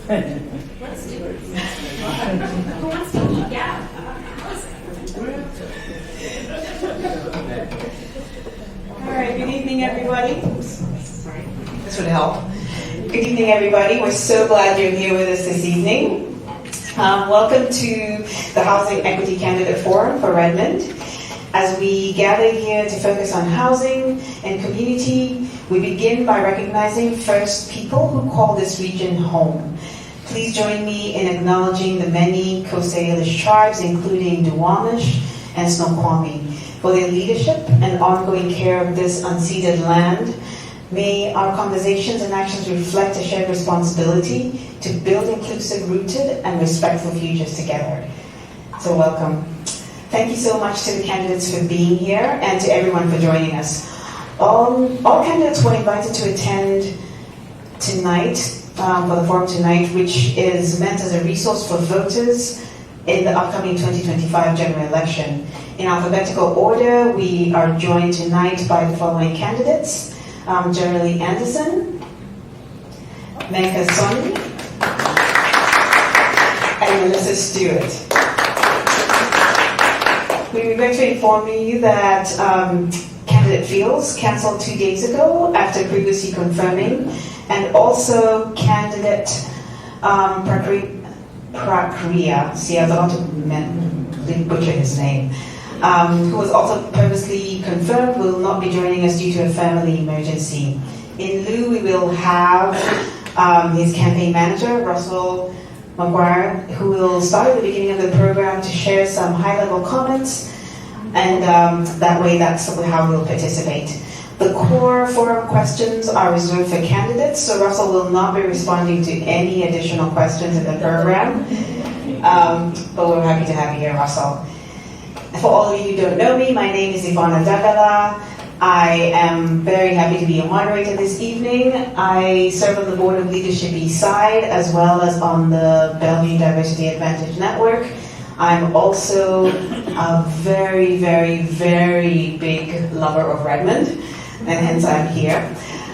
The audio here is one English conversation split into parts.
Let's do it. Who wants to eat? Yeah. All right, good evening, everybody. This would help. Good evening, everybody. We're so glad you're here with us this evening. Welcome to the Housing Equity Candidate Forum for Redmond. As we gather here to focus on housing and community, we begin by recognizing first people who call this region home. Please join me in acknowledging the many Coast Salish tribes, including Duwamish and Snoqualmie, for their leadership and ongoing care of this unceded land. May our conversations and actions reflect a shared responsibility to build inclusive, rooted, and respectful futures together. So welcome. Thank you so much to the candidates for being here and to everyone for joining us. All candidates were invited to attend tonight, for the forum tonight, which is meant as a resource for voters in the upcoming 2025 general election. In alphabetical order, we are joined tonight by the following candidates: Generally Anderson, Menka Soni, and Melissa Stewart. We regret to inform you that candidate Fields canceled 2 days ago after previously confirming, and also candidate Prakriya, see, I thought to butcher his name, who was also previously confirmed will not be joining us due to a family emergency. In lieu, we will have his campaign manager, Russell McGuire, who will start at the beginning of the program to share some high-level comments, and that's how we'll participate. The core forum questions are reserved for candidates, so Russell will not be responding to any additional questions in the program, but we're happy to have you here, Russell. For all of you who don't know me, my name is Ivana Dagala. I am very happy to be a moderator this evening. I serve on the board of Leadership Eastside as well as on the Bellevue Diversity Advantage Network. I'm also a very, very, very big lover of Redmond, and hence I'm here.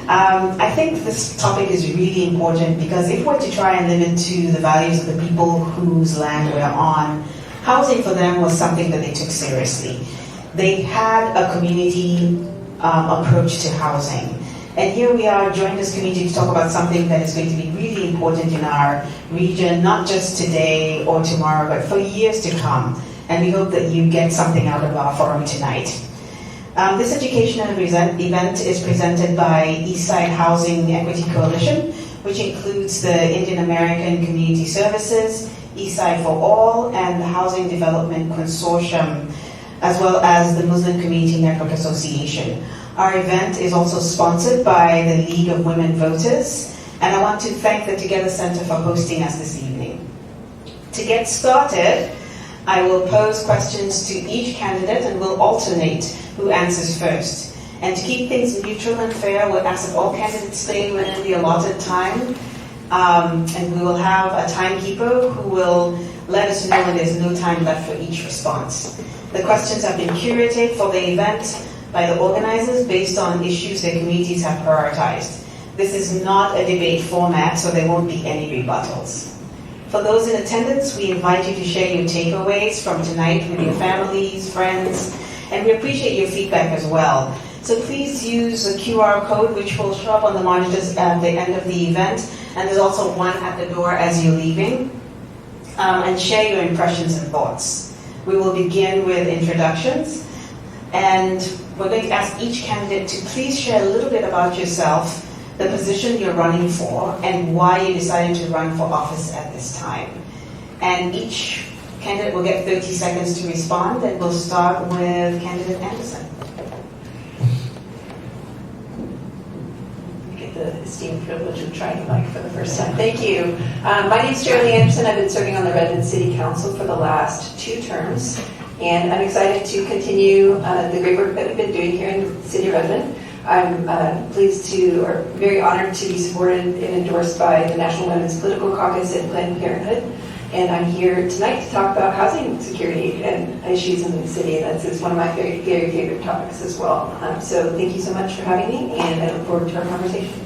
I think this topic is really important because if we're to try and live into the values of the people whose land we're on, housing for them was something that they took seriously. They had a community approach to housing. And here we are joined as community to talk about something that is going to be really important in our region, not just today or tomorrow, but for years to come. And we hope that you get something out of our forum tonight. This educational event is presented by Eastside Housing Equity Coalition, which includes the Indian American Community Services, Eastside for All, and the Housing Development Consortium, as well as the Muslim Community Network Association. Our event is also sponsored by the League of Women Voters, and I want to thank the Together Center for hosting us this evening. To get started, I will pose questions to each candidate and we'll alternate who answers first. And to keep things neutral and fair, we'll ask that all candidates stay within the allotted time, and we will have a timekeeper who will let us know when there's no time left for each response. The questions have been curated for the event by the organizers based on issues their communities have prioritized. This is not a debate format, so there won't be any rebuttals. For those in attendance, we invite you to share your takeaways from tonight with your families, friends, and we appreciate your feedback as well. So please use the QR code, which will show up on the monitors at the end of the event, and there's also one at the door as you're leaving, and share your impressions and thoughts. We will begin with introductions, and we're going to ask each candidate to please share a little bit about yourself, the position you're running for, and why you decided to run for office at this time. And each candidate will get 30 seconds to respond, and we'll start with candidate Anderson. I get the esteemed privilege of trying the mic for the first time. Thank you. My name is Generally Anderson. I've been serving on the Redmond City Council for the last 2 terms. And I'm excited to continue the great work that we've been doing here in the city of Redmond. I'm very honored to be supported and endorsed by the National Women's Political Caucus and Planned Parenthood. And I'm here tonight to talk about housing security and issues in the city. And that's one of my very, very favorite topics as well. So thank you so much for having me, and I look forward to our conversation.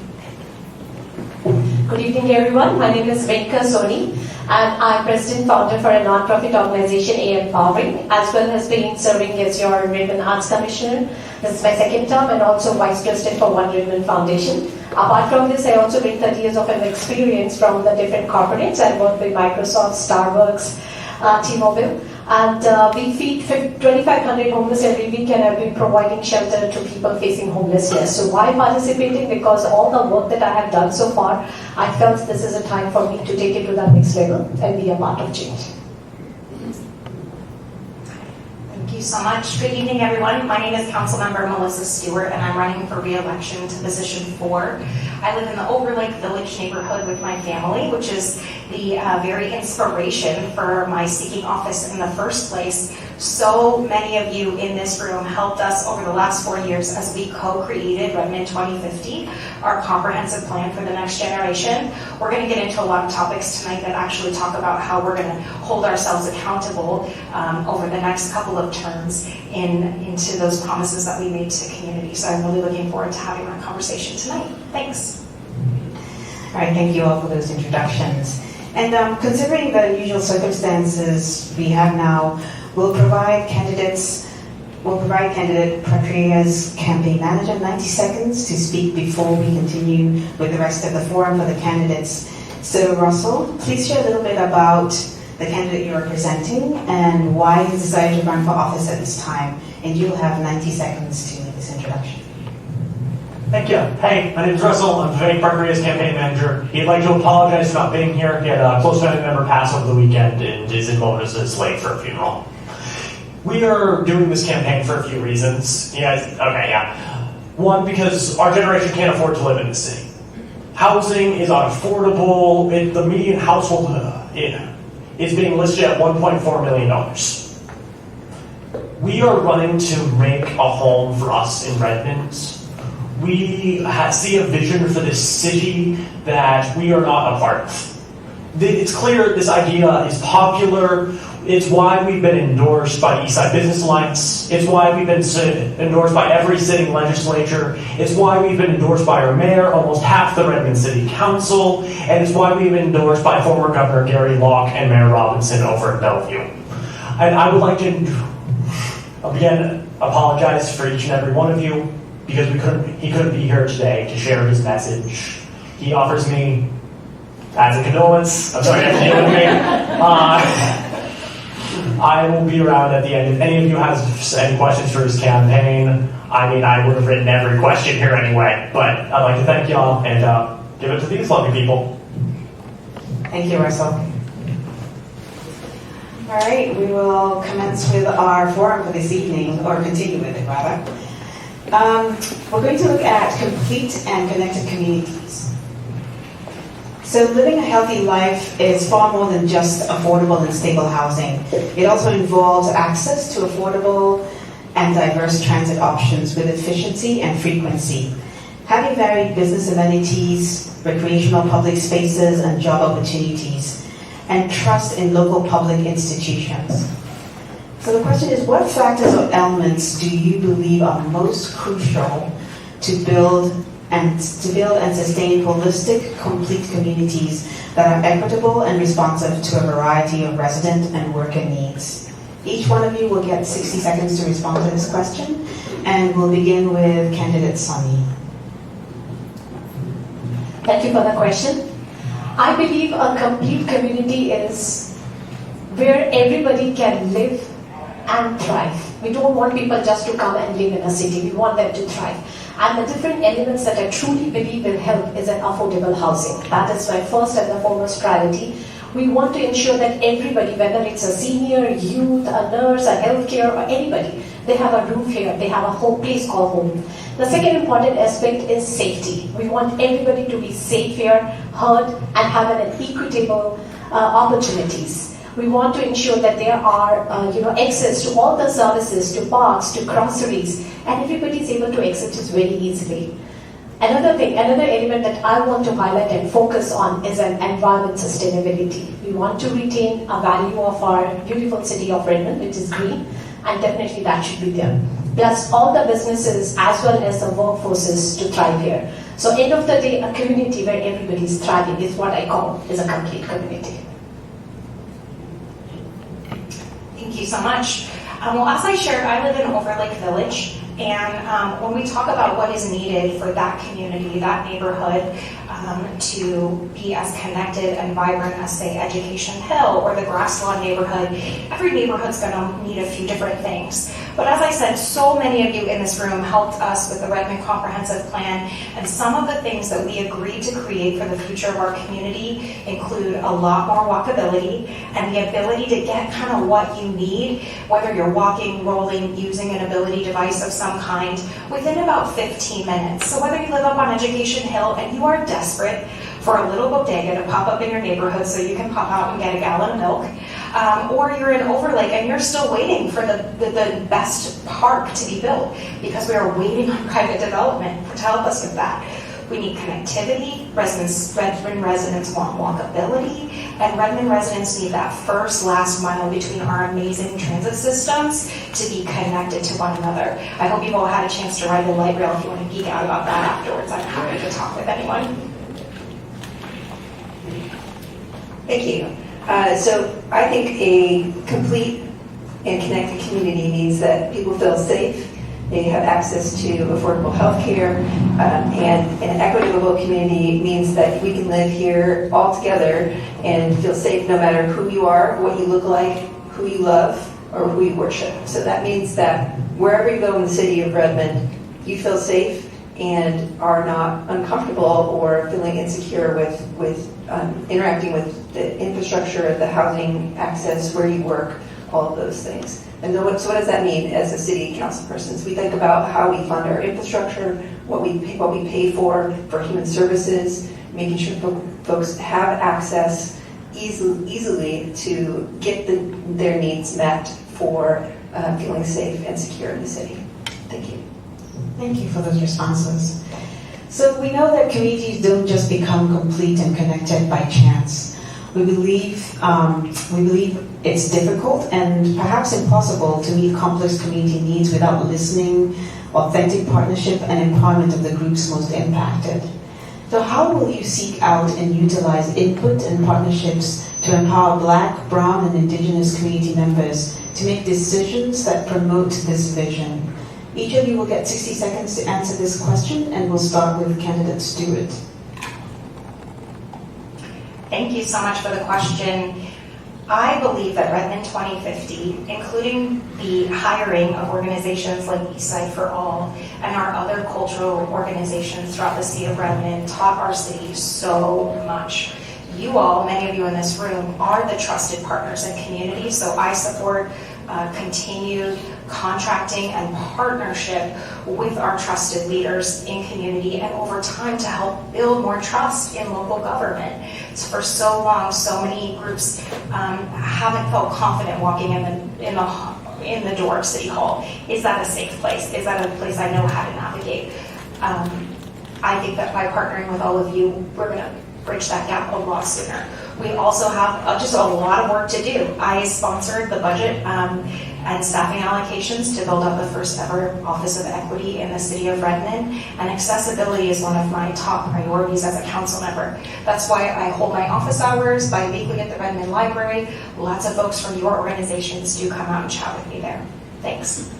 Good evening, everyone. My name is Venka Soni, and I'm president founder for a non-profit organization, AM Powering, as well as been serving as your Redmond Arts Commissioner. This is my second term, and also vice president for One Redmond Foundation. Apart from this, I also bring 30 years of experience from the different corporates. I worked with Microsoft, Starbucks, T-Mobile. And we feed 2,500 homeless every week, and I've been providing shelter to people facing homelessness. So why participating? Because all the work that I have done so far, I felt this is a time for me to take it to the next level and be a part of change. Thank you so much. Good evening, everyone. My name is Councilmember Melissa Stewart, and I'm running for re-election to position 4. I live in the Overlake Village neighborhood with my family, which is the very inspiration for my seeking office in the first place. So many of you in this room helped us over the last 4 years as we co-created Redmond 2050, our comprehensive plan for the next generation. We're going to get into a lot of topics tonight that actually talk about how we're going to hold ourselves accountable over the next couple of terms into those promises that we made to the community. So I'm really looking forward to having that conversation tonight. Thanks. All right, thank you all for those introductions. And considering the unusual circumstances we have now, we'll provide candidate Prapriya's campaign manager 90 seconds to speak before we continue with the rest of the forum for the candidates. So Russell, please share a little bit about the candidate you're representing and why you decided to run for office at this time. And you'll have 90 seconds to make this introduction. Thank you. Hey, my name is Russell. I'm Vivek Prapriya's campaign manager. He'd like to apologize for not being here. He had a close family member pass over the weekend and is in Moses late for a funeral. We are doing this campaign for a few reasons. One, because our generation can't afford to live in the city. Housing is unaffordable. The median household is being listed at $1.4 million. We are running to make a home for us in Redmond. We see a vision for this city that we are not a part of. It's clear this idea is popular. It's why we've been endorsed by the Eastside Business Alliance. It's why we've been endorsed by every sitting legislature. It's why we've been endorsed by our mayor, almost half the Redmond City Council. And it's why we've been endorsed by former Governor Gary Locke and Mayor Robinson over at Bellevue. And I would like to, again, apologize for each and every one of you, because he couldn't be here today to share his message. He offers me, as a condolence, I'm sorry to have to deal with me. I will be around at the end. If any of you has any questions for his campaign, I would have written every question here anyway. But I'd like to thank y'all and give it to these lovely people. Thank you, Russell. All right, we will commence with our forum for this evening, or continue with it rather. We're going to look at complete and connected communities. So living a healthy life is far more than just affordable and stable housing. It also involves access to affordable and diverse transit options with efficiency and frequency. Having varied business amenities, recreational public spaces and job opportunities, and trust in local public institutions. So the question is, what factors or elements do you believe are most crucial to build and sustain holistic, complete communities that are equitable and responsive to a variety of resident and worker needs? Each one of you will get 60 seconds to respond to this question, and we'll begin with candidate Sunny. Thank you for the question. I believe a complete community is where everybody can live and thrive. We don't want people just to come and live in a city. We want them to thrive. And the different elements that I truly believe will help is an affordable housing. That is my first and the foremost priority. We want to ensure that everybody, whether it's a senior, youth, a nurse, a healthcare, or anybody, they have a roof here, they have a home, place called home. The second important aspect is safety. We want everybody to be safe here, heard, and have an equitable opportunities. We want to ensure that there are access to all the services, to parks, to groceries, and everybody is able to access it very easily. Another element that I want to highlight and focus on is an environment sustainability. We want to retain a value of our beautiful city of Redmond, which is green, and definitely that should be there. Plus all the businesses as well as the workforces to thrive here. So end of the day, a community where everybody is thriving is what I call is a complete community. Thank you so much. Well, as I shared, I live in Overlake Village, and when we talk about what is needed for that community, that neighborhood, to be as connected and vibrant as, say, Education Hill or the Grasslawn neighborhood, every neighborhood's going to need a few different things. But as I said, so many of you in this room helped us with the Redmond Comprehensive Plan, and some of the things that we agreed to create for the future of our community include a lot more walkability and the ability to get kind of what you need, whether you're walking, rolling, using an ability device of some kind, within about 15 minutes. So whether you live up on Education Hill and you are desperate for a little bodega to pop up in your neighborhood so you can pop out and get a gallon of milk, or you're in Overlake and you're still waiting for the best park to be built because we are waiting on private development to help us with that. We need connectivity. Redmond residents want walkability, and Redmond residents need that last mile between our amazing transit systems to be connected to one another. I hope you've all had a chance to ride the light rail. If you want to geek out about that afterwards, I'm happy to talk with anyone. Thank you. So I think a complete and connected community means that people feel safe, they have access to affordable health care, and an equitable community means that we can live here all together and feel safe no matter who you are, what you look like, who you love, or who you worship. So that means that wherever you go in the city of Redmond, you feel safe and are not uncomfortable or feeling insecure with interacting with the infrastructure, the housing access, where you work, all of those things. And so what does that mean as a city council persons? We think about how we fund our infrastructure, what we pay for human services, making sure folks have access easily to get their needs met for feeling safe and secure in the city. Thank you. Thank you for those responses. So we know that communities don't just become complete and connected by chance. We believe it's difficult and perhaps impossible to meet complex community needs without listening, authentic partnership, and empowerment of the groups most impacted. So how will you seek out and utilize input and partnerships to empower Black, Brown, and Indigenous community members to make decisions that promote this vision? Each of you will get 60 seconds to answer this question, and we'll start with candidate Stewart. Thank you so much for the question. I believe that Redmond 2050, including the hiring of organizations like Eastside for All and our other cultural organizations throughout the city of Redmond, taught our city so much. You all, many of you in this room, are the trusted partners in community, so I support continued contracting and partnership with our trusted leaders in community and over time to help build more trust in local government. For so long, so many groups haven't felt confident walking in the door of City Hall. Is that a safe place? Is that a place I know how to navigate? I think that by partnering with all of you, we're going to bridge that gap a lot sooner. We also have just a lot of work to do. I sponsored the budget and staffing allocations to build up the first ever Office of Equity in the city of Redmond, and accessibility is one of my top priorities as a council member. That's why I hold my office hours bi-weekly at the Redmond Library. Lots of folks from your organizations do come out and chat with me there. Thanks.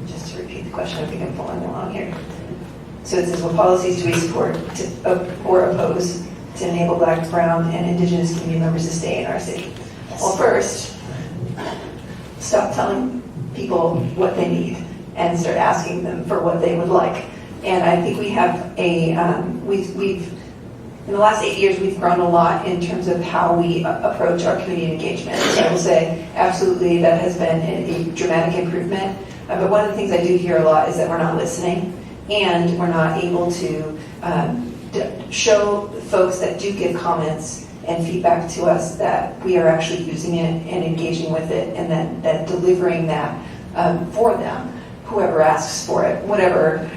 Just to repeat the question, I think I'm following along here. So it says, what policies do we support or oppose to enable Black, Brown, and Indigenous community members to stay in our city? Yes. Well, first, stop telling people what they need and start asking them for what they would like. And I think we have we've in the last 8 years, we've grown a lot in terms of how we approach our community engagement. So I will say, absolutely, that has been a dramatic improvement. But one of the things I do hear a lot is that we're not listening, and we're not able to show folks that do give comments and feedback to us that we are actually using it and engaging with it, and that delivering that for them, whoever asks for it, whatever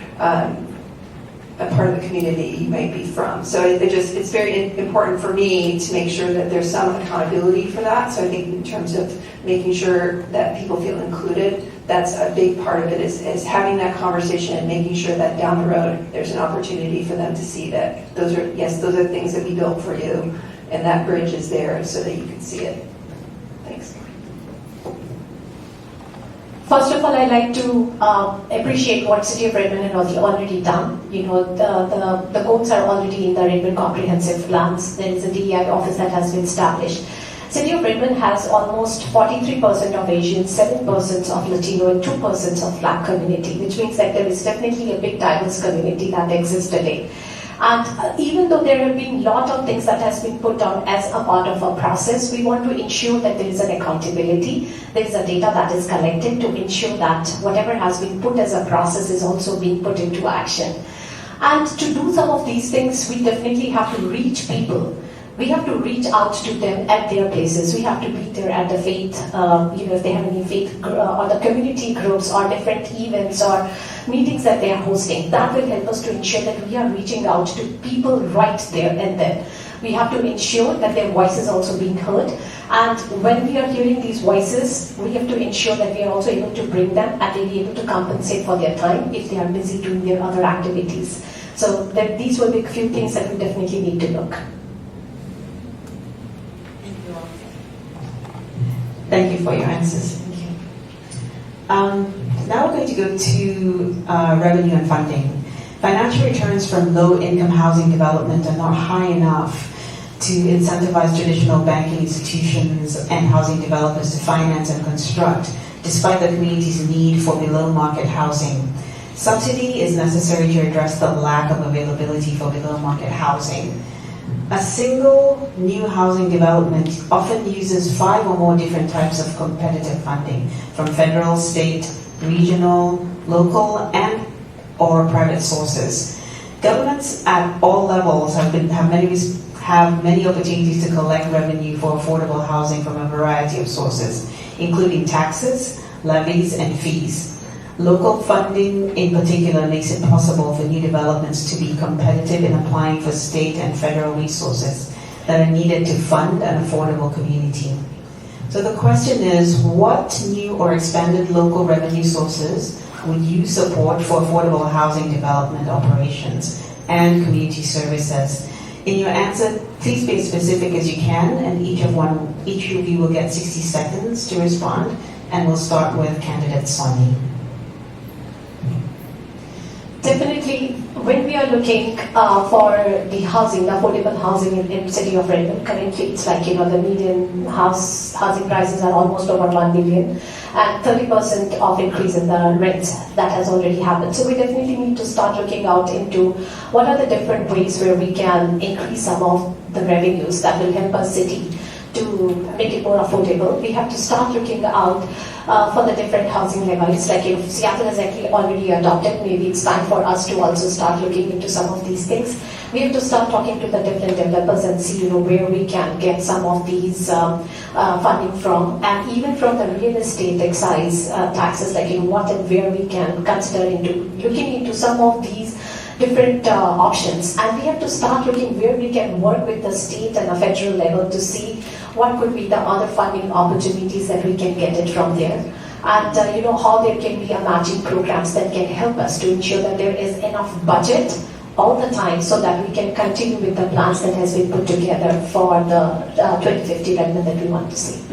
a part of the community you might be from. So it's very important for me to make sure that there's some accountability for that. So I think in terms of making sure that people feel included, that's a big part of it, is having that conversation and making sure that down the road, there's an opportunity for them to see that those are things that we built for you, and that bridge is there so that you can see it. Thanks. First of all, I like to appreciate what City of Redmond has already done. You know, the goals are already in the Redmond comprehensive plans. There is a DEI office that has been established. City of Redmond has almost 43% of Asian, 7% of Latino, and 2% of Black community, which means that there is definitely a big diverse community that exists today. And even though there have been a lot of things that has been put on as a part of a process, we want to ensure that there is an accountability, there is a data that is collected to ensure that whatever has been put as a process is also being put into action. And to do some of these things, we definitely have to reach people. We have to reach out to them at their places. We have to be there at the faith, if they have any faith or the community groups or different events or meetings that they are hosting. That will help us to ensure that we are reaching out to people right there and then. We have to ensure that their voice is also being heard. And when we are hearing these voices, we have to ensure that we are also able to bring them and they be able to compensate for their time if they are busy doing their other activities. So these will be a few things that we definitely need to look. Thank you for your answers. Thank you. Now we're going to go to revenue and funding. Financial returns from low-income housing development are not high enough to incentivize traditional banking institutions and housing developers to finance and construct, despite the community's need for below-market housing. Subsidy is necessary to address the lack of availability for below-market housing. A single new housing development often uses 5 or more different types of competitive funding from federal, state, regional, local, and or private sources. Governments at all levels have many opportunities to collect revenue for affordable housing from a variety of sources, including taxes, levies, and fees. Local funding, in particular, makes it possible for new developments to be competitive in applying for state and federal resources that are needed to fund an affordable community. So the question is, what new or expanded local revenue sources would you support for affordable housing development operations and community services? In your answer, please be as specific as you can, and each of you will get 60 seconds to respond, and we'll start with candidate Sonny. Definitely, when we are looking for the housing, the affordable housing in the city of Redmond, currently it's like, the median housing prices are almost over 1 million, and 30% of increase in the rents that has already happened. So we definitely need to start looking out into what are the different ways where we can increase some of the revenues that will help our city to make it more affordable. We have to start looking out for the different housing levies. Like if Seattle has actually already adopted, maybe it's time for us to also start looking into some of these things. We have to start talking to the different developers and see where we can get some of these funding from, and even from the real estate excise taxes, like what and where we can consider into looking into some of these different options. And we have to start looking where we can work with the state and the federal level to see what could be the other funding opportunities that we can get it from there. And how there can be a matching programs that can help us to ensure that there is enough budget all the time so that we can continue with the plans that has been put together for the 2050 Redmond that we want to see.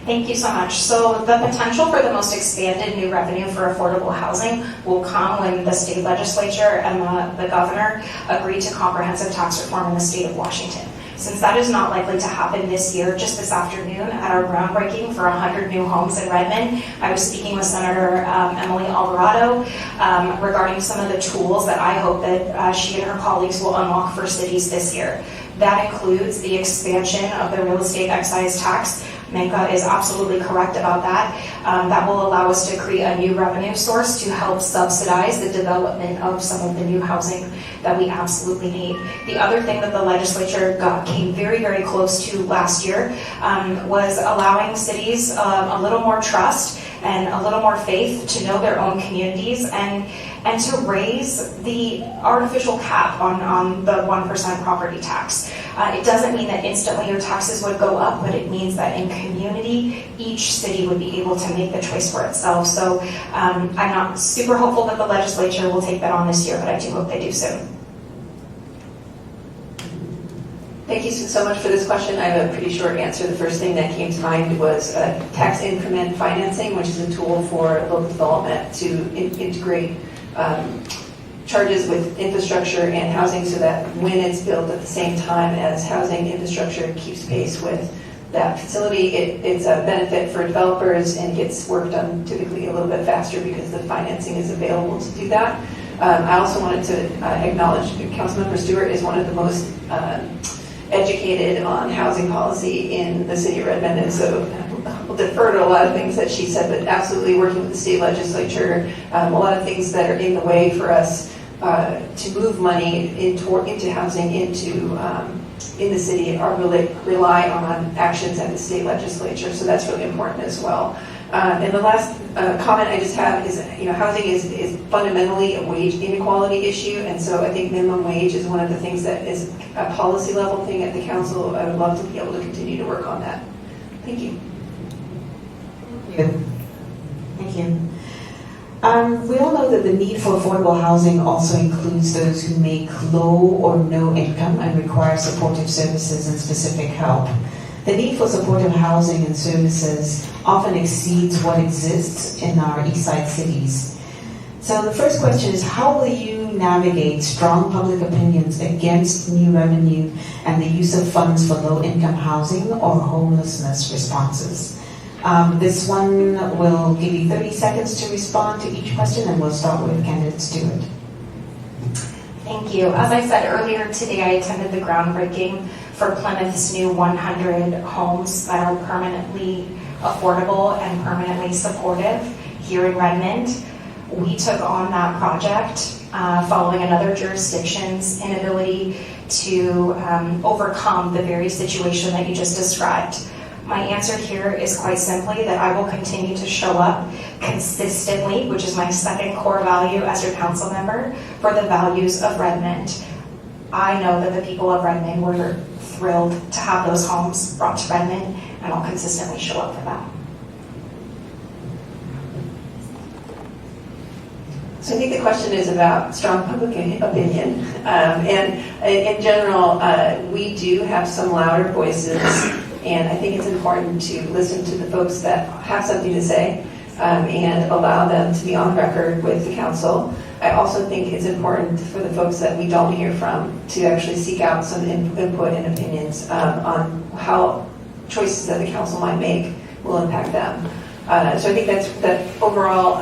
Thank you so much. So the potential for the most expanded new revenue for affordable housing will come when the state legislature and the governor agree to comprehensive tax reform in the state of Washington. Since that is not likely to happen this year, just this afternoon at our groundbreaking for 100 new homes in Redmond, I was speaking with Senator Emily Alvarado regarding some of the tools that I hope that she and her colleagues will unlock for cities this year. That includes the expansion of the real estate excise tax. Menka is absolutely correct about that. That will allow us to create a new revenue source to help subsidize the development of some of the new housing that we absolutely need. The other thing that the legislature came very, very close to last year was allowing cities a little more trust and a little more faith to know their own communities and to raise the artificial cap on the 1% property tax. It doesn't mean that instantly your taxes would go up, but it means that in community, each city would be able to make the choice for itself. So I'm not super hopeful that the legislature will take that on this year, but I do hope they do soon. Thank you so much for this question. I have a pretty short answer. The first thing that came to mind was tax increment financing, which is a tool for local development to integrate charges with infrastructure and housing so that when it's built at the same time as housing infrastructure keeps pace with that facility, it's a benefit for developers and gets work done typically a little bit faster because the financing is available to do that. I also wanted to acknowledge Councilmember Stewart is one of the most educated on housing policy in the city of Redmond, and so we'll defer to a lot of things that she said, but absolutely working with the state legislature, a lot of things that are in the way for us to move money into housing in the city are rely on actions at the state legislature, so that's really important as well. And the last comment I just have is, housing is fundamentally a wage inequality issue, and so I think minimum wage is one of the things that is a policy level thing at the council. I would love to be able to continue to work on that. Thank you. Thank you. We all know that the need for affordable housing also includes those who make low or no income and require supportive services and specific help. The need for supportive housing and services often exceeds what exists in our Eastside cities. So the first question is, how will you navigate strong public opinions against new revenue and the use of funds for low-income housing or homelessness responses? This one will give you 30 seconds to respond to each question, and we'll start with candidate Stewart. Thank you. As I said earlier today, I attended the groundbreaking for Plymouth's new 100 homes that are permanently affordable and permanently supportive here in Redmond. We took on that project following another jurisdiction's inability to overcome the very situation that you just described. My answer here is quite simply that I will continue to show up consistently, which is my second core value as your council member, for the values of Redmond. I know that the people of Redmond were thrilled to have those homes brought to Redmond, and I'll consistently show up for that. So I think the question is about strong public opinion. And in general, we do have some louder voices, and I think it's important to listen to the folks that have something to say and allow them to be on record with the council. I also think it's important for the folks that we don't hear from to actually seek out some input and opinions on how choices that the council might make will impact them. So I think that overall,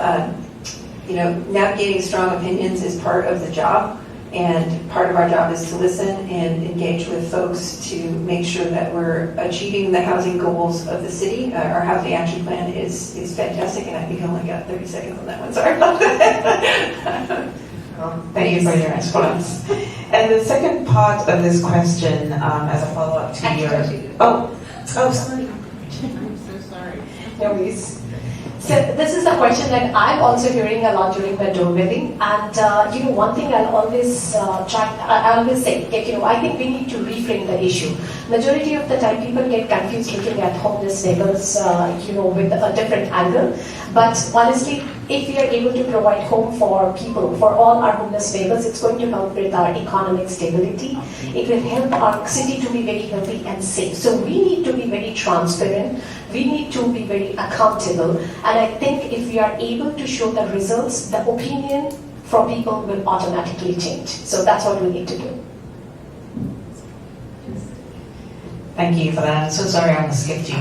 navigating strong opinions is part of the job, and part of our job is to listen and engage with folks to make sure that we're achieving the housing goals of the city. Our housing action plan is fantastic, and I think I only got 30 seconds on that one. Sorry about that. Thank you for your response. And the second part of this question, as a follow-up to your... sorry. I'm so sorry. No worries. So this is a question that I'm also hearing a lot during the door wedding, and one thing I'll always I always say, I think we need to reframe the issue. Majority of the time, people get confused looking at homeless neighbors, with a different angle. But honestly, if we are able to provide home for people, for all our homeless neighbors, it's going to help with our economic stability. It will help our city to be very healthy and safe. So we need to be very transparent. We need to be very accountable. And I think if we are able to show the results, the opinion from people will automatically change. So that's what we need to do. Thank you for that. I'm so sorry I almost skipped you.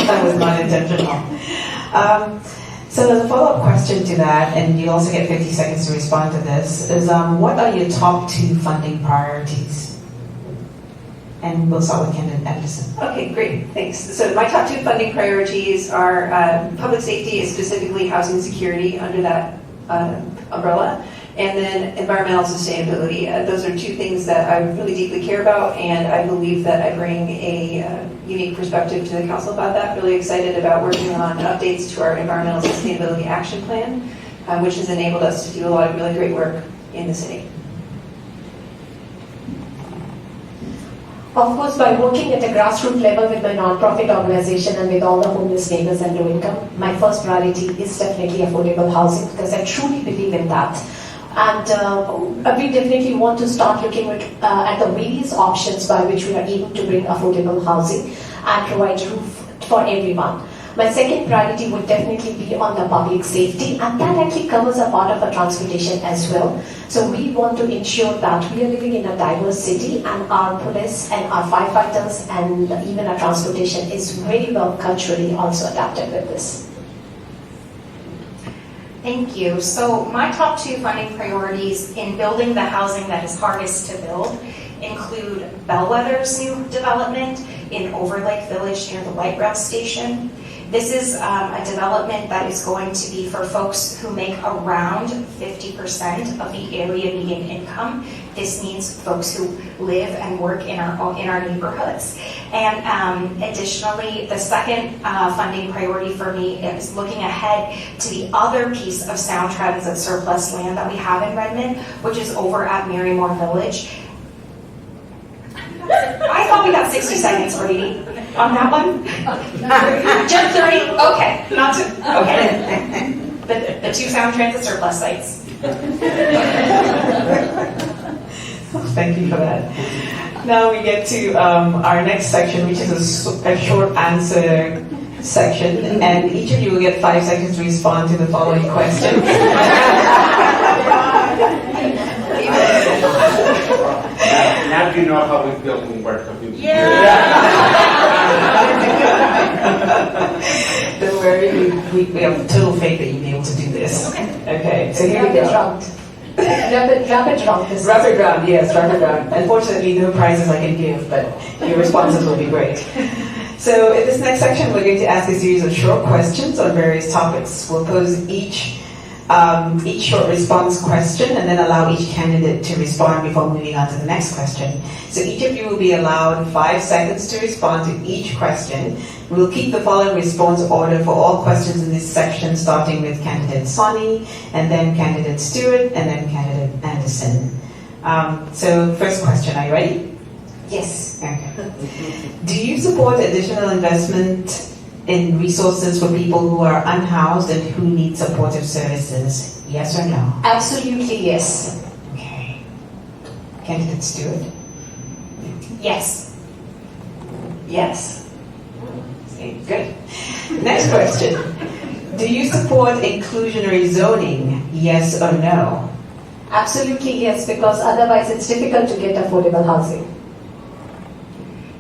That was not intentional. So as a follow-up question to that, and you also get 50 seconds to respond to this, is what are your top 2 funding priorities? And we'll start with candidate Anderson. Okay, great, thanks. So my top 2 funding priorities are public safety, specifically housing security under that umbrella, and then environmental sustainability. Those are two things that I really deeply care about, and I believe that I bring a unique perspective to the council about that. Really excited about working on updates to our environmental sustainability action plan, which has enabled us to do a lot of really great work in the city. Of course, by working at a grassroots level with my non-profit organization and with all the homeless neighbors and low income, my first priority is definitely affordable housing because I truly believe in that. And we definitely want to start looking at the various options by which we are able to bring affordable housing and provide roof for everyone. My second priority would definitely be on the public safety, and that actually covers a part of our transportation as well. So we want to ensure that we are living in a diverse city and our police and our firefighters and even our transportation is very well culturally also adapted with this. Thank you. So my top two funding priorities in building the housing that is hardest to build include Bellwether's new development in Overlake Village near the light rail station. This is a development that is going to be for folks who make around 50% of the area median income. This means folks who live and work in our neighborhoods. And additionally, the second funding priority for me is looking ahead to the other piece of Sound Transit surplus land that we have in Redmond, which is over at Marymore Village. I thought we got 60 seconds, Brady, on that one. Just 30? Okay, not to, okay. The two Sound Transit surplus sites. Thank you for that. Now we get to our next section, which is a short answer section, and each of you will get 5 seconds to respond to the following questions. Now you know how we feel when we work with you. Don't worry, we have total faith that you'll be able to do this. Okay, so here we go. Rapid round. Rapid round, yes, rapid round. Unfortunately, no prizes I can give, but your responses will be great. So in this next section, we're going to ask a series of short questions on various topics. We'll pose each short response question and then allow each candidate to respond before moving on to the next question. So each of you will be allowed 5 seconds to respond to each question. We'll keep the following response order for all questions in this section, starting with candidate Sonny, and then candidate Stewart, and then candidate Anderson. So first question, are you ready? Yes. Okay. Do you support additional investment in resources for people who are unhoused and who need supportive services? Yes or no? Absolutely yes. Okay. Candidate Stewart? Yes. Yes. Okay, good. Next question. Do you support inclusionary zoning? Yes or no? Absolutely yes, because otherwise it's difficult to get affordable housing.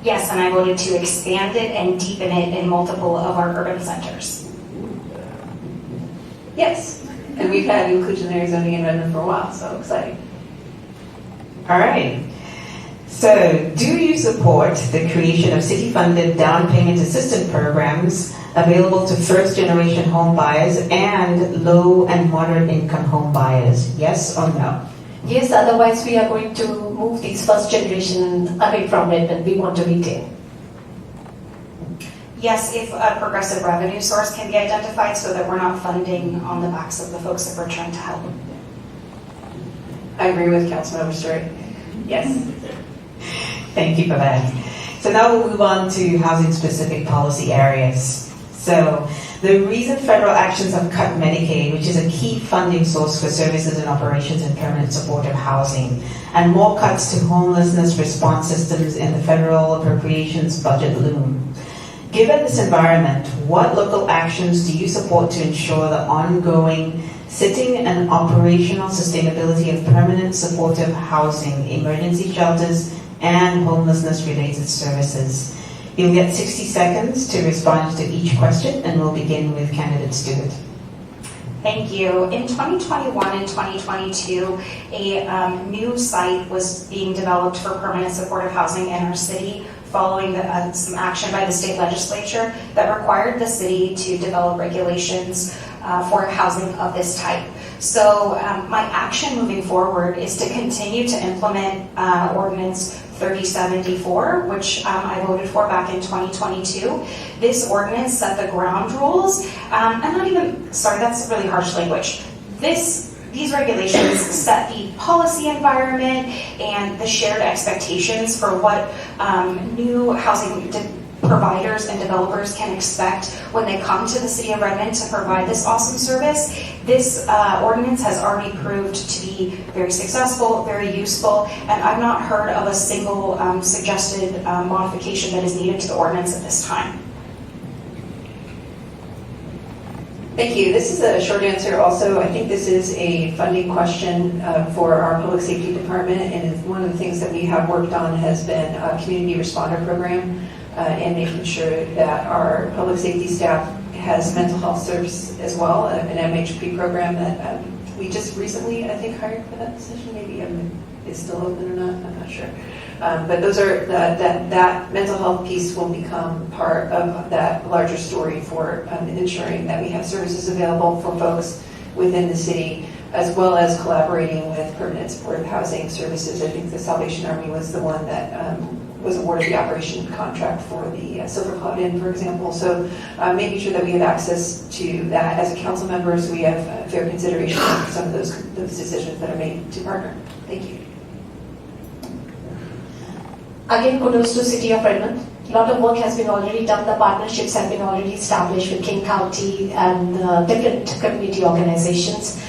Yes, and I voted to expand it and deepen it in multiple of our urban centers. Yes. And we've had inclusionary zoning in Redmond for a while, so exciting. All right. So, do you support the creation of city-funded down payment assistance programs available to first-generation home buyers and low and moderate income home buyers? Yes or no? Yes, otherwise we are going to move these first generation away from Redmond. We want to retain. Yes, if a progressive revenue source can be identified so that we're not funding on the backs of the folks that we're trying to help. I agree with Councilmember Stewart. Yes. Thank you for that. So now we'll move on to housing-specific policy areas. So the recent federal actions have cut Medicaid, which is a key funding source for services and operations in permanent supportive housing, and more cuts to homelessness response systems in the federal appropriations budget loom. Given this environment, what local actions do you support to ensure the ongoing sitting and operational sustainability of permanent supportive housing, emergency shelters, and homelessness-related services? You'll get 60 seconds to respond to each question, and we'll begin with candidate Stewart. Thank you. In 2021 and 2022, a new site was being developed for permanent supportive housing in our city following some action by the state legislature that required the city to develop regulations for housing of this type. So my action moving forward is to continue to implement Ordinance 3074, which I voted for back in 2022. This ordinance set the ground rules. That's really harsh language. These regulations set the policy environment and the shared expectations for what new housing providers and developers can expect when they come to the city of Redmond to provide this awesome service. This ordinance has already proved to be very successful, very useful, and I've not heard of a single suggested modification that is needed to the ordinance at this time. Thank you. This is a short answer also. I think this is a funding question for our public safety department, and one of the things that we have worked on has been a community responder program and making sure that our public safety staff has mental health service as well, an MHP program that we just recently, I think, hired for that position. Maybe it's still open or not, I'm not sure. But those are that mental health piece will become part of that larger story for ensuring that we have services available for folks within the city, as well as collaborating with permanent supportive housing services. I think the Salvation Army was the one that was awarded the operation contract for the Silver Cloud Inn, for example. So making sure that we have access to that as a council member, so we have fair consideration of some of those decisions that are made to partner. Thank you. Again, kudos to City of Redmond. A lot of work has been already done. The partnerships have been already established with King County and different community organizations.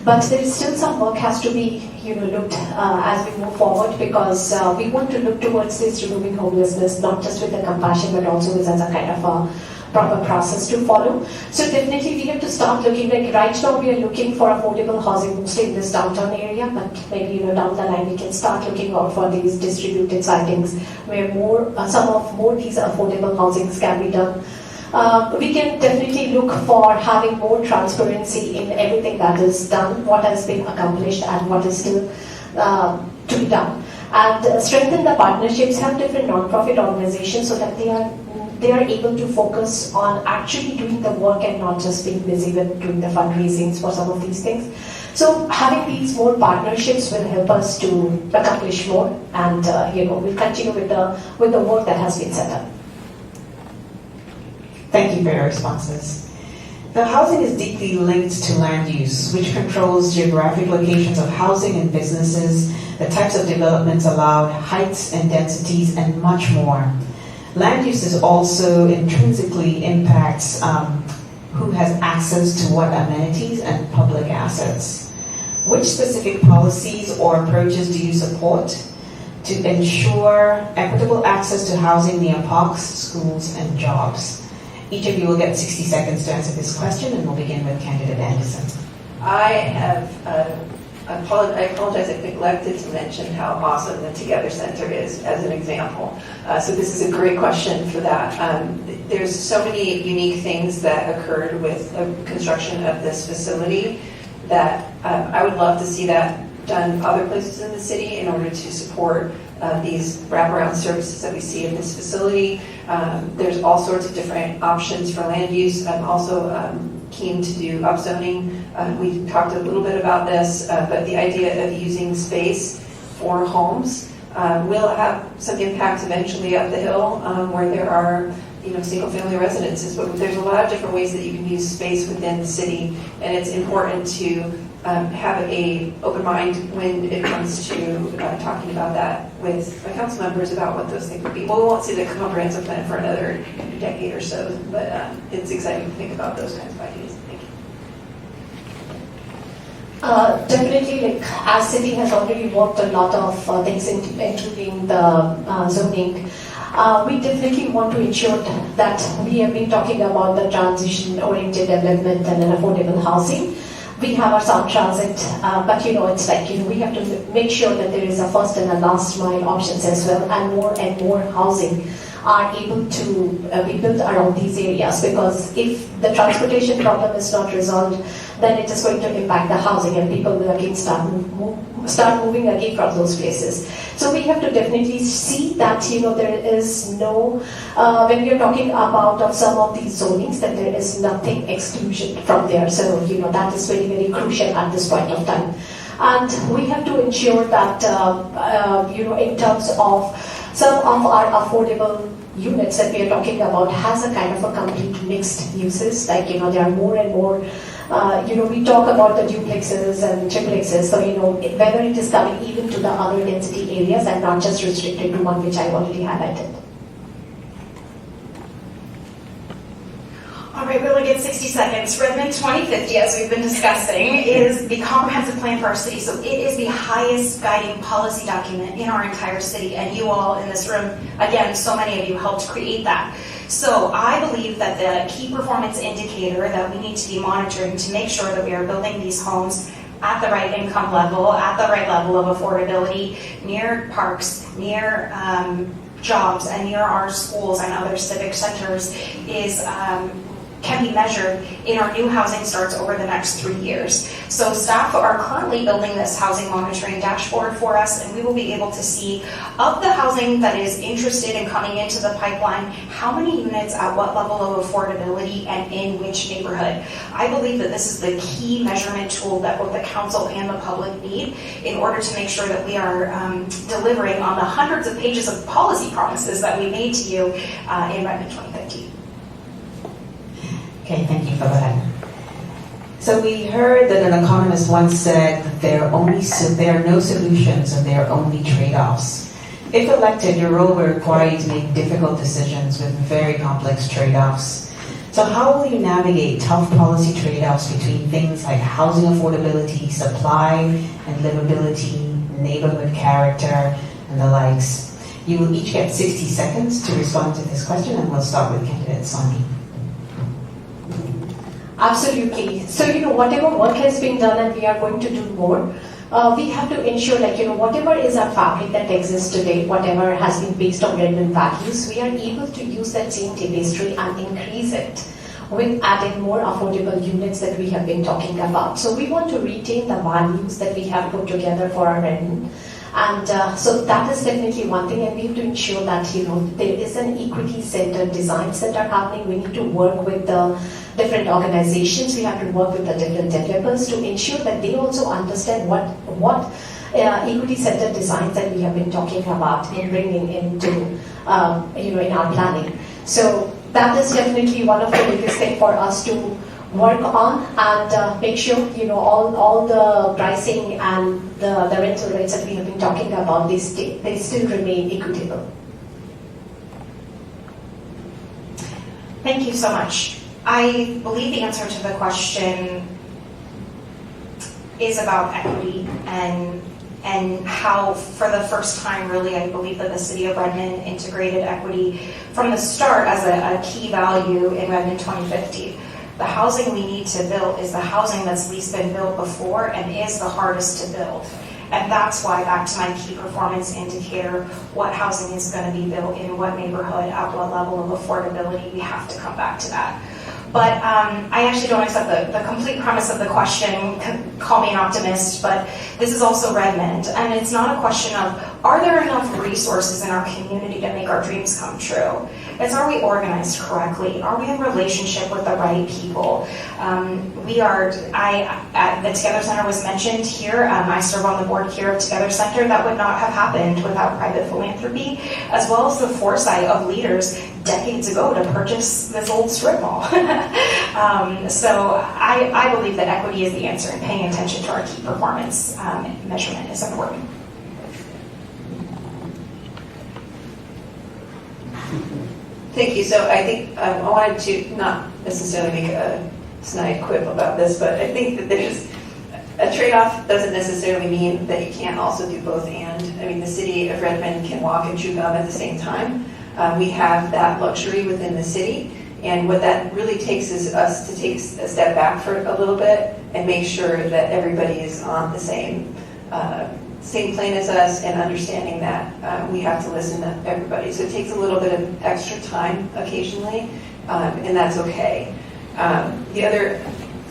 But there is still some work has to be looked as we move forward, because we want to look towards this removing homelessness, not just with the compassion, but also as a kind of a proper process to follow. So definitely we have to start looking, like right now we are looking for affordable housing mostly in this downtown area, but maybe down the line we can start looking out for these distributed sightings where some of more these affordable housings can be done. We can definitely look for having more transparency in everything that is done, what has been accomplished and what is still to be done. And strengthen the partnerships, have different non-profit organizations so that they are able to focus on actually doing the work and not just being busy with doing the fundraisings for some of these things. So having these more partnerships will help us to accomplish more, and we'll continue with the work that has been set up. Thank you for your responses. The housing is deeply linked to land use, which controls geographic locations of housing and businesses, the types of developments allowed, heights and densities, and much more. Land use is also intrinsically impacts who has access to what amenities and public assets. Which specific policies or approaches do you support to ensure equitable access to housing near parks, schools, and jobs? Each of you will get 60 seconds to answer this question, and we'll begin with candidate Anderson. I apologize, I neglected to mention how awesome the Together Center is as an example. So this is a great question for that. There's so many unique things that occurred with the construction of this facility that I would love to see that done other places in the city in order to support these wraparound services that we see in this facility. There's all sorts of different options for land use. I'm also keen to do upzoning. We talked a little bit about this, but the idea of using space for homes will have some impact eventually up the hill where there are single-family residences. But there's a lot of different ways that you can use space within the city, and it's important to have an open mind when it comes to talking about that with my council members about what those things would be. Well, we won't see the comprehensive plan for another decade or so, but it's exciting to think about those kinds of ideas. Thank you. Definitely, our city has already worked a lot of things, including the zoning. We definitely want to ensure that we have been talking about the transition-oriented development and affordable housing. We have our sound transit, but it's like, we have to make sure that there is a first and a last mile options as well, and more housing are able to be built around these areas, because if the transportation problem is not resolved, then it is going to impact the housing and people will again start moving again from those places. So we have to definitely see that there is no, when we are talking about of some of these zonings, that there is nothing exclusion from there. So that is very, very crucial at this point of time. And we have to ensure that in terms of some of our affordable units that we are talking about has a kind of a complete mixed uses, like there are more and more we talk about the duplexes and triplexes, so whether it is coming even to the other density areas and not just restricted to one which I already highlighted. All right, we only get 60 seconds. Redmond 2050, as we've been discussing, is the comprehensive plan for our city. So it is the highest guiding policy document in our entire city. And you all in this room, again, so many of you helped create that. So I believe that the key performance indicator that we need to be monitoring to make sure that we are building these homes at the right income level, at the right level of affordability, near parks, near jobs, and near our schools and other civic centers is can be measured in our new housing starts over the next 3 years. So staff are currently building this housing monitoring dashboard for us, and we will be able to see of the housing that is interested in coming into the pipeline, how many units at what level of affordability and in which neighborhood. I believe that this is the key measurement tool that both the council and the public need in order to make sure that we are delivering on the hundreds of pages of policy promises that we made to you in Redmond 2050. Okay, thank you for that. So we heard that an economist once said that there are no solutions and there are only trade-offs. If elected, your role will require you to make difficult decisions with very complex trade-offs. So how will you navigate tough policy trade-offs between things like housing affordability, supply and livability, neighborhood character, and the likes? You will each get 60 seconds to respond to this question, and we'll start with candidate Sonia. Absolutely. So, whatever work has been done and we are going to do more, we have to ensure whatever is our fabric that exists today, whatever has been based on Redmond values, we are able to use that same tapestry and increase it with adding more affordable units that we have been talking about. So we want to retain the values that we have put together for our Redmond. And so that is definitely one thing, and we have to ensure that there is an equity-centered designs that are happening. We need to work with the different organizations. We have to work with the different developers to ensure that they also understand what equity-centered designs that we have been talking about and bringing into in our planning. So that is definitely one of the biggest thing for us to work on and make sure all the pricing and the rental rates that we have been talking about, they still remain equitable. Thank you so much. I believe the answer to the question is about equity and how, for the first time, really, I believe that the City of Redmond integrated equity from the start as a key value in Redmond 2050. The housing we need to build is the housing that's least been built before and is the hardest to build. And that's why, back to my key performance indicator, what housing is going to be built in what neighborhood, at what level of affordability, we have to come back to that. But I actually don't accept the complete premise of the question. Call me an optimist, but this is also Redmond. And it's not a question of, are there enough resources in our community to make our dreams come true? It's, are we organized correctly? Are we in relationship with the right people? The Together Center was mentioned here. I serve on the board here of Together Center. That would not have happened without private philanthropy, as well as the foresight of leaders decades ago to purchase this old strip mall. So I believe that equity is the answer, and paying attention to our key performance measurement is important. Thank you. So I think I wanted to not necessarily make a snide quip about this, but I think that there's a trade-off doesn't necessarily mean that you can't also do both and. I mean, the city of Redmond can walk and chew gum at the same time. We have that luxury within the city, and what that really takes is us to take a step back for a little bit and make sure that everybody is on the same same plane as us and understanding that we have to listen to everybody. So it takes a little bit of extra time occasionally, and that's okay. The other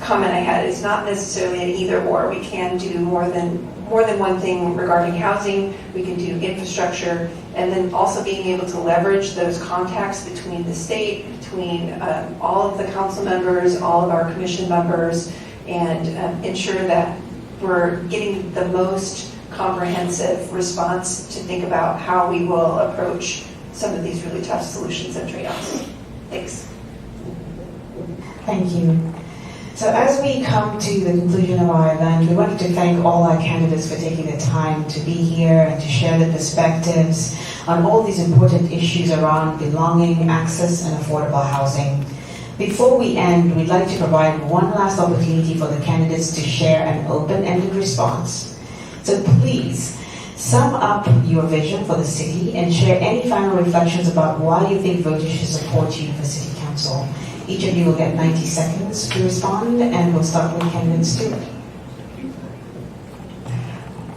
comment I had is not necessarily an either or. We can do more than one thing regarding housing. We can do infrastructure, and then also being able to leverage those contacts between the state, between all of the council members, all of our commission members, and ensure that we're getting the most comprehensive response to think about how we will approach some of these really tough solutions and trade-offs. Thanks. Thank you. So as we come to the conclusion of our event, we wanted to thank all our candidates for taking the time to be here and to share their perspectives on all these important issues around belonging, access, and affordable housing. Before we end, we'd like to provide one last opportunity for the candidates to share an open-ended response. So please, sum up your vision for the city and share any final reflections about why you think voters should support you for city council. Each of you will get 90 seconds to respond, and we'll start with candidate Stewart.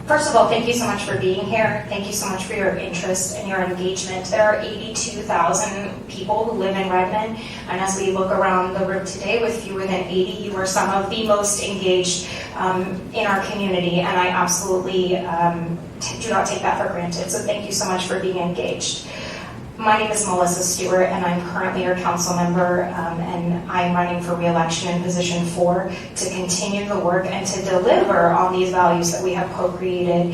First of all, thank you so much for being here. Thank you so much for your interest and your engagement. There are 82,000 people who live in Redmond, and as we look around the room today with fewer than 80, you are some of the most engaged in our community, and I absolutely do not take that for granted. So thank you so much for being engaged. My name is Melissa Stewart, and I'm currently your council member, and I'm running for re-election in position 4 to continue the work and to deliver on these values that we have co-created.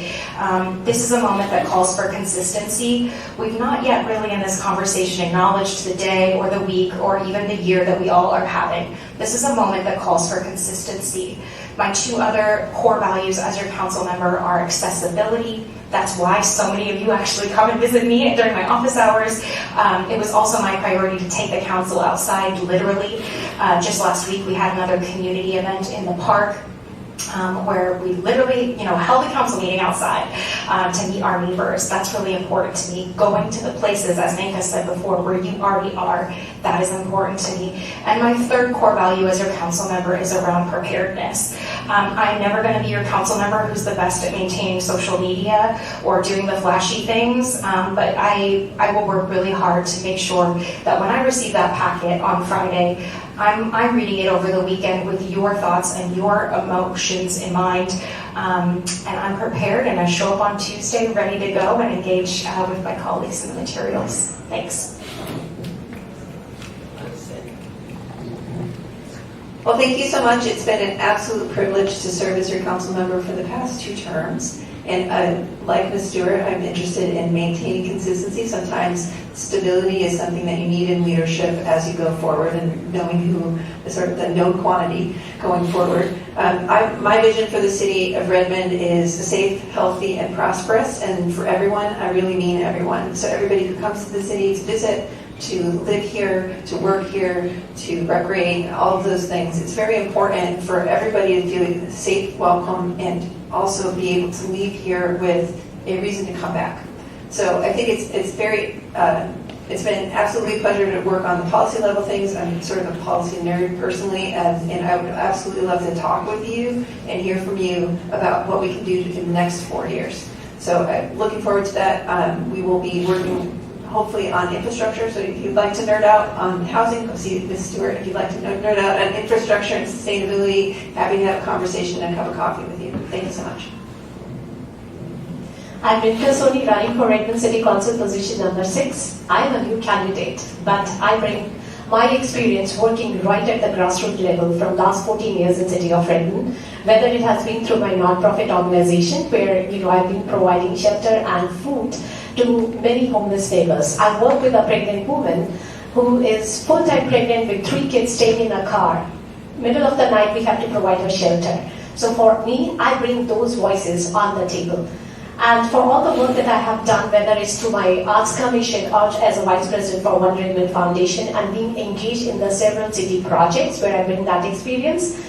This is a moment that calls for consistency. We've not yet really in this conversation acknowledged the day or the week or even the year that we all are having. This is a moment that calls for consistency. My 2 other core values as your council member are accessibility. That's why so many of you actually come and visit me during my office hours. It was also my priority to take the council outside, literally. Just last week, we had another community event in the park where we literally, held a council meeting outside to meet our neighbors. That's really important to me. Going to the places, as Nanka said before, where you already are, that is important to me. And my 3rd core value as your council member is around preparedness. I'm never going to be your council member who's the best at maintaining social media or doing the flashy things, but I will work really hard to make sure that when I receive that packet on Friday, I'm reading it over the weekend with your thoughts and your emotions in mind, and I'm prepared, and I show up on Tuesday ready to go and engage with my colleagues in the materials. Thanks. Well, thank you so much. It's been an absolute privilege to serve as your council member for the past 2 terms. And like Ms. Stewart, I'm interested in maintaining consistency. Sometimes stability is something that you need in leadership as you go forward, and knowing who is sort of the known quantity going forward. My vision for the city of Redmond is safe, healthy, and prosperous. And for everyone, I really mean everyone. So everybody who comes to the city to visit, to live here, to work here, to recreate, all of those things. It's very important for everybody to feel safe, welcome, and also be able to leave here with a reason to come back. So I think it's been absolutely a pleasure to work on the policy level things. I'm sort of a policy nerd personally, and I would absolutely love to talk with you and hear from you about what we can do in the next 4 years. So I'm looking forward to that. We will be working hopefully on infrastructure. So if you'd like to nerd out on housing, go see Ms. Stewart. If you'd like to nerd out on infrastructure and sustainability, happy to have a conversation and a cup of coffee with you. Thank you so much. I'm Rinka Soni, running for Redmond City Council position number 6. I am a new candidate, but I bring my experience working right at the grassroots level from last 14 years in City of Redmond, whether it has been through my non-profit organization where I've been providing shelter and food to many homeless neighbors. I work with a pregnant woman who is full-time pregnant with 3 kids staying in a car. Middle of the night, we have to provide her shelter. So for me, I bring those voices on the table. And for all the work that I have done, whether it's through my Arts Commission or as a Vice President for One Redmond Foundation and being engaged in the several city projects where I bring that experience,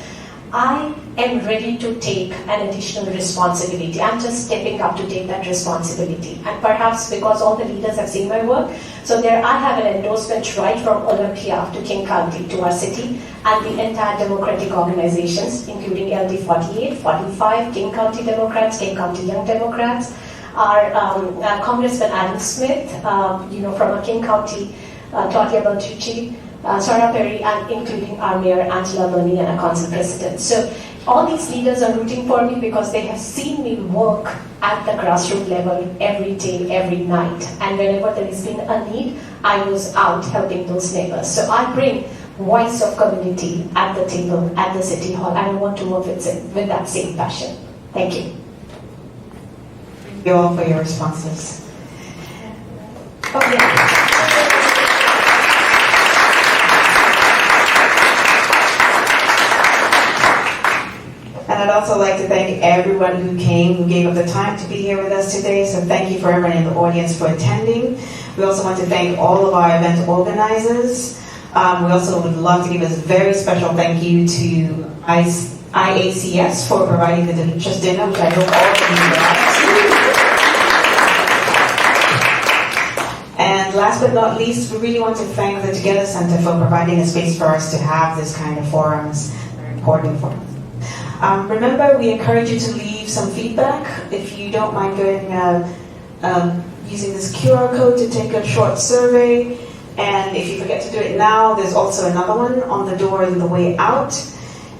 I am ready to take an additional responsibility. I'm just stepping up to take that responsibility. And perhaps because all the leaders have seen my work, so there I have an endorsement right from Olympia to King County, to our city, and the entire Democratic organizations, including LD 48, 45, King County Democrats, King County Young Democrats, our Congressman Adam Smith, from a King County, Claudia Beltucci, Sarah Perry, and including our Mayor Angela Burney and our Council President. So all these leaders are rooting for me because they have seen me work at the grassroots level every day, every night. And whenever there has been a need, I was out helping those neighbors. So I bring voice of community at the table at the City Hall, and I want to work with that same passion. Thank you. Thank you all for your responses. Okay. And I'd also like to thank everyone who came, who gave up the time to be here with us today. So thank you for everyone in the audience for attending. We also want to thank all of our event organizers. We also would love to give a very special thank you to IACS for providing the delicious dinner, which I hope all of you liked. And last but not least, we really want to thank the Together Center for providing a space for us to have this kind of forums. Very important for us. Remember, we encourage you to leave some feedback. If you don't mind going, using this QR code to take a short survey. And if you forget to do it now, there's also another one on the door on the way out.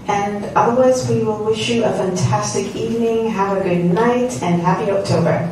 And otherwise, we will wish you a fantastic evening, have a good night, and happy October.